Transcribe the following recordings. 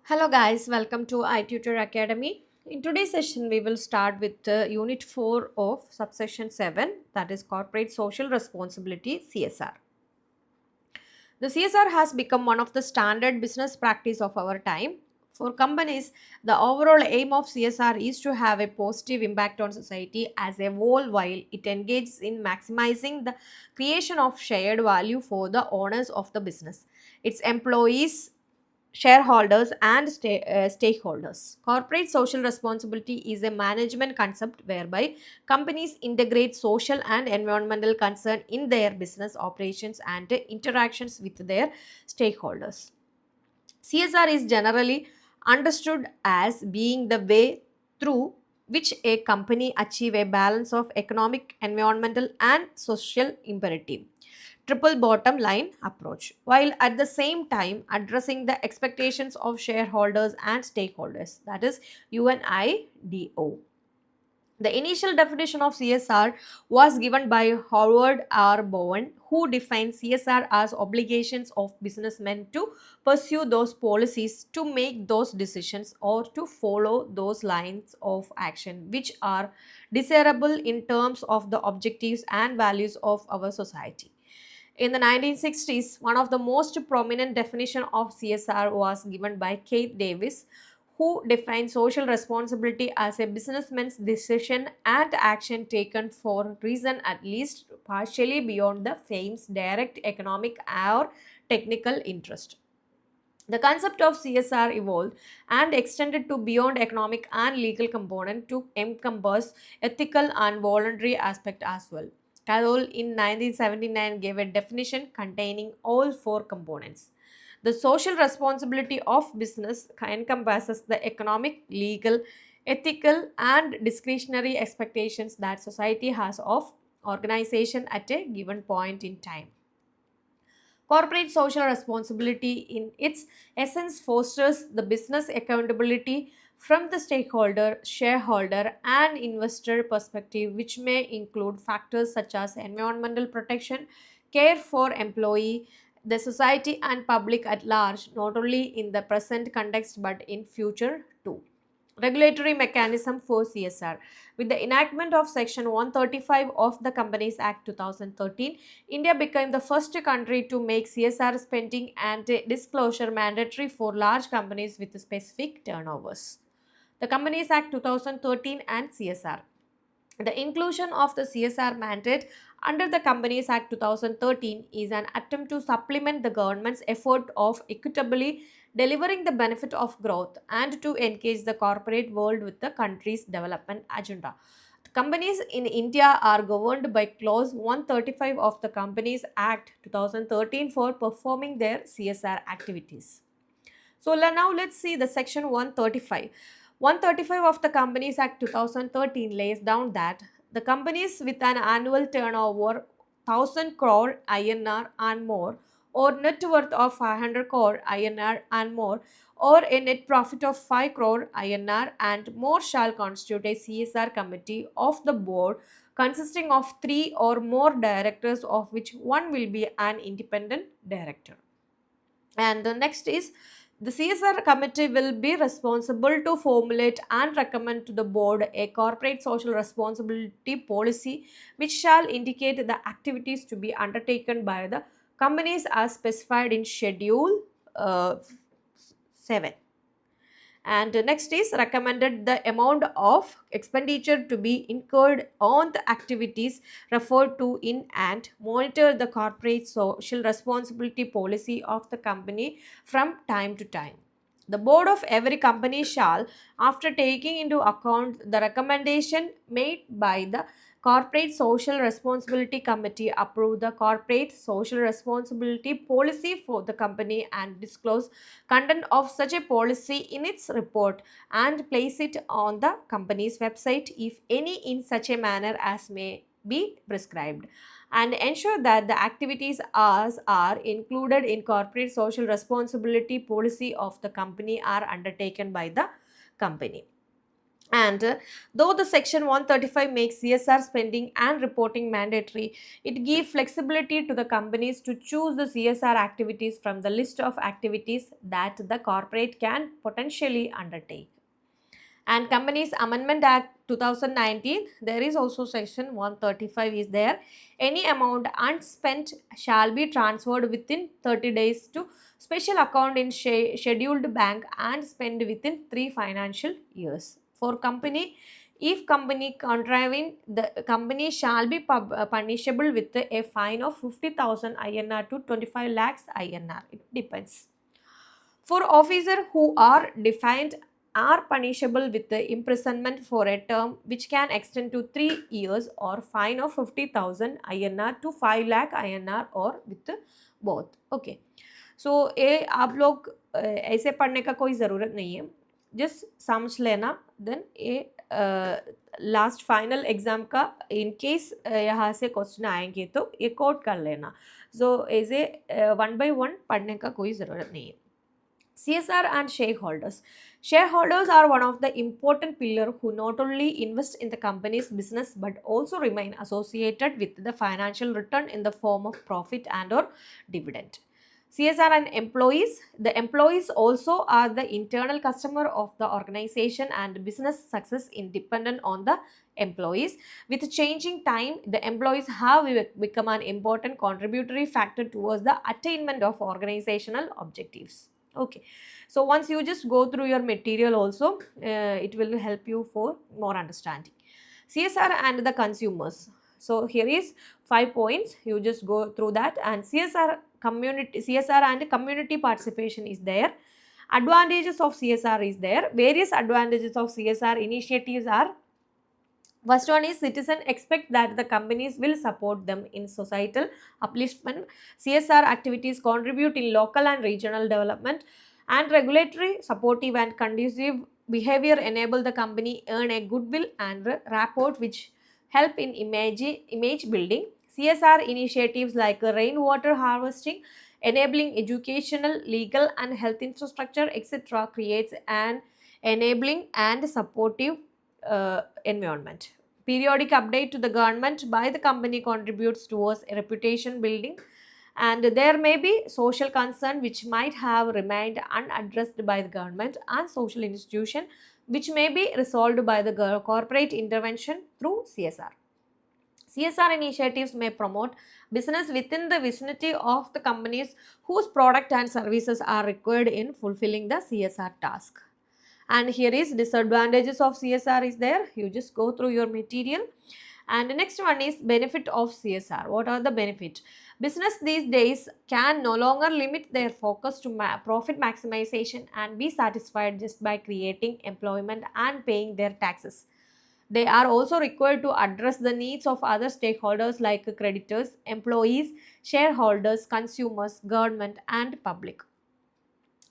Hello guys, welcome to i-tutor Academy. In today's session, we will start with Unit 4 of Subsection 7, that is Corporate Social Responsibility CSR. The CSR has become one of the standard business practice of our time. For companies, the overall aim of CSR is to have a positive impact on society as a whole while it engages in maximizing the creation of shared value for the owners of the business, its employees, shareholders and stakeholders. Corporate social responsibility is a management concept whereby companies integrate social and environmental concern in their business operations and interactions with their stakeholders. CSR is generally understood as being the way through which a company achieve a balance of economic, environmental and social imperative triple bottom line approach, while at the same time addressing the expectations of shareholders and stakeholders, that is UNIDO. The initial definition of CSR was given by Howard R. Bowen, who defined CSR as obligations of businessmen to pursue those policies, to make those decisions, or to follow those lines of action which are desirable in terms of the objectives and values of our society. In the 1960s, one of the most prominent definition of CSR was given by Keith Davis, who defined social responsibility as a businessman's decision and action taken for reason at least partially beyond the firm's direct economic or technical interest. The concept of CSR evolved and extended to beyond economic and legal component to encompass ethical and voluntary aspect as well. Carroll in 1979 gave a definition containing all four components. The social responsibility of business encompasses the economic, legal, ethical, and discretionary expectations that society has of organization at a given point in time. Corporate social responsibility, in its essence, fosters the business accountability from the stakeholder, shareholder, and investor perspective, which may include factors such as environmental protection, care for employee, the society, and public at large, not only in the present context but in future too. Regulatory mechanism for CSR. With the enactment of Section 135 of the Companies Act 2013, India became the first country to make CSR spending and disclosure mandatory for large companies with specific turnovers. The Companies Act 2013 and CSR. The inclusion of the CSR mandate under the Companies Act 2013 is an attempt to supplement the government's effort of equitably delivering the benefit of growth and to engage the corporate world with the country's development agenda. Companies in India are governed by Clause 135 of the Companies Act 2013 for performing their CSR activities. So now let's see the section 135. 135 of the Companies Act 2013 lays down that the companies with an annual turnover 1000 crore INR and more, or net worth of 500 crore INR and more, or a net profit of 5 crore INR and more shall constitute a CSR committee of the board consisting of 3 or more directors, of which one will be an independent director. And the next is the CSR committee will be responsible to formulate and recommend to the board a corporate social responsibility policy which shall indicate the activities to be undertaken by the companies as specified in Schedule 7. And next is recommended the amount of expenditure to be incurred on the activities referred to in and monitor the corporate social responsibility policy of the company from time to time. The board of every company shall, after taking into account the recommendation made by the Corporate Social Responsibility Committee, approve the corporate social responsibility policy for the company and disclose content of such a policy in its report and place it on the company's website, if any, in such a manner as may be prescribed, and ensure that the activities as are included in corporate social responsibility policy of the company are undertaken by the company. And though the section 135 makes CSR spending and reporting mandatory, it gives flexibility to the companies to choose the CSR activities from the list of activities that the corporate can potentially undertake. And Companies Amendment Act 2019, there is also section 135 is there. Any amount unspent shall be transferred within 30 days to special account in scheduled bank and spent within 3 financial years. For company, if company contravene, the company shall be punishable with a fine of 50,000 INR to 25 lakhs INR. It depends. For officers who are defined are punishable with the imprisonment for a term which can extend to 3 years or fine of 50,000 INR to 5 lakh INR or with both. Okay. So ये आप लोग ऐसे पढ़ने का कोई ज़रूरत नहीं है, जस्ट समझ लेना, देन ये लास्ट फाइनल एग्ज़ाम का इन केस यहाँ से क्वेश्चन आएंगे तो ये कोट कर लेना. सो ऐसे वन बाय वन पढ़ने का कोई ज़रूरत नहीं है. CSR and shareholders. Shareholders are one of the important pillars who not only invest in the company's business but also remain associated with the financial return in the form of profit and or dividend. CSR and employees. The employees also are the internal customer of the organization and business success independent on the employees. With changing time, the employees have become an important contributory factor towards the attainment of organizational objectives. Okay, so once you just go through your material also, it will help you for more understanding. CSR and the consumers. So here is 5 points, you just go through that. And CSR and community participation is there. Advantages of CSR is there. Various advantages of CSR initiatives are: first one is citizen expect that the companies will support them in societal upliftment. CSR activities contribute in local and regional development, and regulatory supportive and conducive behavior enable the company earn a goodwill and rapport which help in image building. CSR initiatives like rainwater harvesting, enabling educational, legal and health infrastructure, etc. creates an enabling and supportive environment. Periodic update to the government by the company contributes towards a reputation building, and there may be social concern which might have remained unaddressed by the government and social institution which may be resolved by the corporate intervention through CSR. CSR initiatives may promote business within the vicinity of the companies whose product and services are required in fulfilling the CSR task. And here is disadvantages of CSR is there, you just go through your material. And the next one is benefit of CSR. What are the benefits? Business these days can no longer limit their focus to profit maximization and be satisfied just by creating employment and paying their taxes. They are also required to address the needs of other stakeholders like creditors, employees, shareholders, consumers, government and public.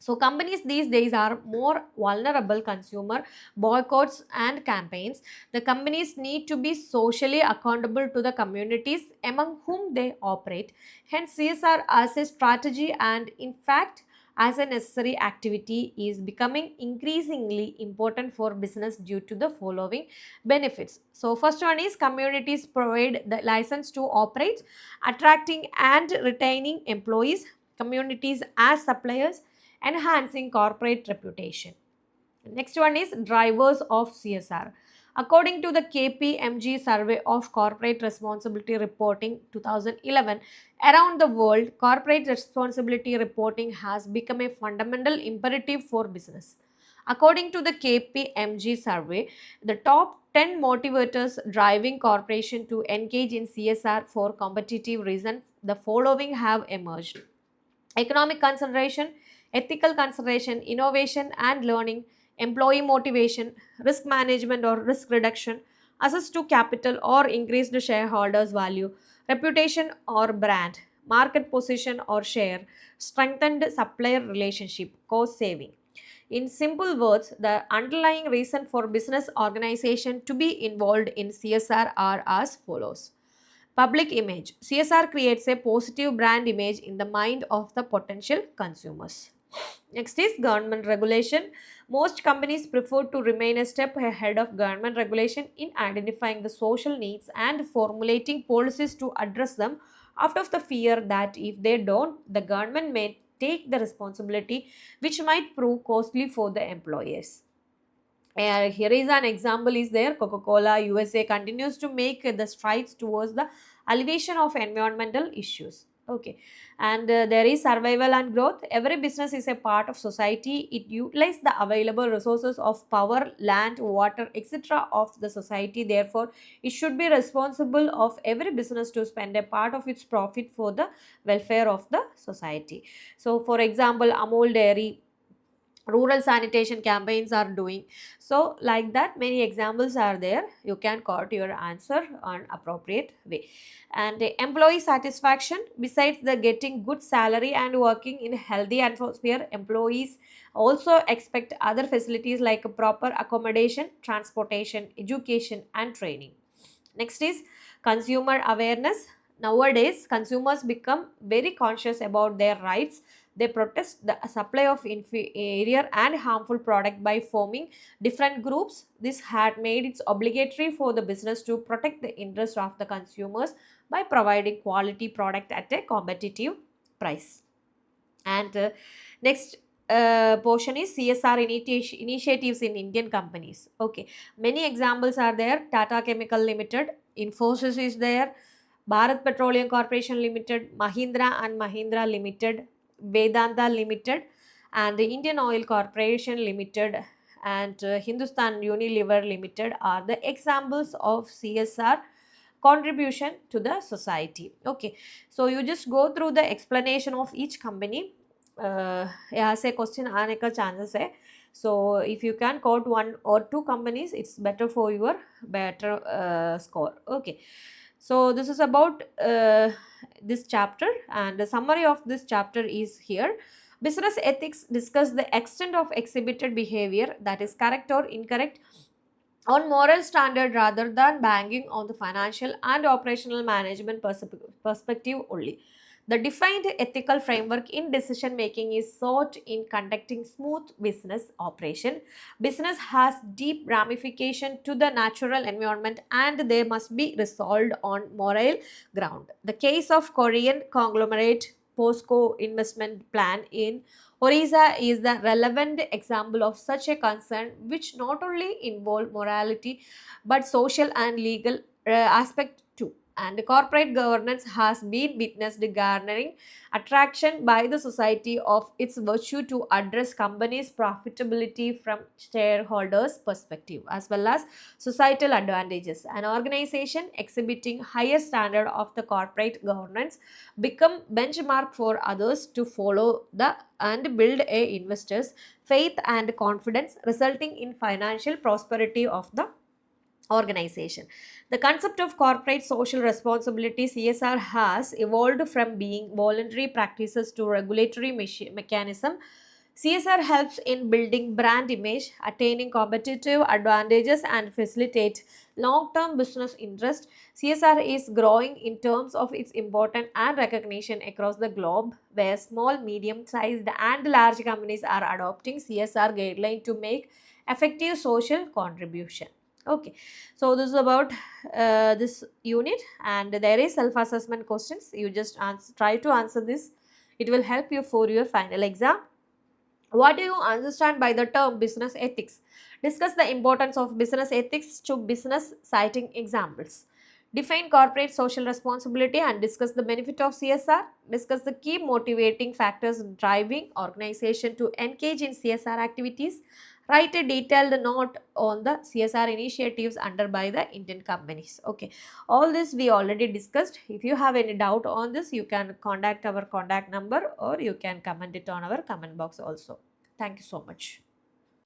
So companies these days are more vulnerable consumer boycotts and campaigns. The companies need to be socially accountable to the communities among whom they operate. Hence CSR as a strategy and in fact as a necessary activity is becoming increasingly important for business due to the following benefits. So first one is communities provide the license to operate, attracting and retaining employees, communities as suppliers, enhancing corporate reputation. Next one is drivers of CSR. According to the KPMG survey of corporate responsibility reporting 2011, around the world, corporate responsibility reporting has become a fundamental imperative for business. According to the KPMG survey, the top 10 motivators driving corporation to engage in CSR for competitive reasons, the following have emerged: economic consideration, ethical consideration, innovation and learning, employee motivation, risk management or risk reduction, access to capital or increased shareholders' value, reputation or brand, market position or share, strengthened supplier relationship, cost saving. In simple words, the underlying reason for business organization to be involved in CSR are as follows. Public image. CSR creates a positive brand image in the mind of the potential consumers. Next is government regulation. Most companies prefer to remain a step ahead of government regulation in identifying the social needs and formulating policies to address them, out of the fear that if they don't, the government may take the responsibility, which might prove costly for the employers. Here is an example is there. Coca-Cola USA continues to make the strides towards the alleviation of environmental issues. Okay, and there is survival and growth. Every business is a part of society. It utilizes the available resources of power, land, water, etc. of the society. Therefore, it should be responsible of every business to spend a part of its profit for the welfare of the society. So, for example, Amul Dairy rural sanitation campaigns are doing. So like that, many examples are there. You can quote your answer on appropriate way. And employee satisfaction, besides the getting good salary and working in healthy atmosphere, employees also expect other facilities like proper accommodation, transportation, education and training. Next is consumer awareness. Nowadays, consumers become very conscious about their rights. They protest the supply of inferior and harmful product by forming different groups. This had made it obligatory for the business to protect the interest of the consumers by providing quality product at a competitive price. And next portion is CSR initiatives in Indian companies. Okay, many examples are there. Tata Chemical Limited, Infosys is there, Bharat Petroleum Corporation Limited, Mahindra and Mahindra Limited, Vedanta Limited, and the Indian Oil Corporation Limited, and Hindustan Unilever Limited are the examples of CSR contribution to the society. Okay, so you just go through the explanation of each company. यहाँ से question आने का chances है. So if you can quote one or two companies, it's better for your better score. Okay, so this is about this chapter, and the summary of this chapter is here. Business ethics discuss the extent of exhibited behavior that is correct or incorrect on moral standard rather than banking on the financial and operational management perspective only. The defined ethical framework in decision making is sought in conducting smooth business operation. Business has deep ramification to the natural environment and they must be resolved on moral ground. The case of Korean conglomerate POSCO investment plan in Orissa is the relevant example of such a concern, which not only involve morality but social and legal aspect too. And corporate governance has been witnessed garnering attraction by the society of its virtue to address companies' profitability from shareholders' perspective as well as societal advantages. An organization exhibiting higher standard of the corporate governance become benchmark for others to follow the and build a investors' faith and confidence, resulting in financial prosperity of the organization. The concept of corporate social responsibility CSR has evolved from being voluntary practices to regulatory mechanism. CSR helps in building brand image, attaining competitive advantages and facilitate long-term business interest. CSR is growing in terms of its importance and recognition across the globe, where small, medium-sized and large companies are adopting CSR guidelines to make effective social contribution. Okay, so this is about this unit, and there is self-assessment questions. You just try to answer this. It will help you for your final exam. What do you understand by the term business ethics? Discuss the importance of business ethics to business, citing examples. Define corporate social responsibility and discuss the benefit of CSR. Discuss the key motivating factors driving organization to engage in CSR activities. Write a detailed note on the CSR initiatives under by the Indian companies. Okay, all this we already discussed. If you have any doubt on this, you can contact our contact number or you can comment it on our comment box also. Thank you so much.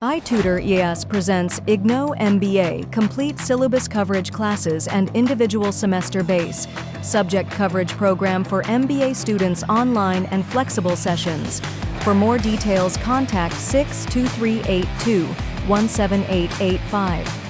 i-tutor ES presents Ignou MBA, complete syllabus coverage classes and individual semester base, subject coverage program for MBA students online and flexible sessions. For more details, contact 62382 17885.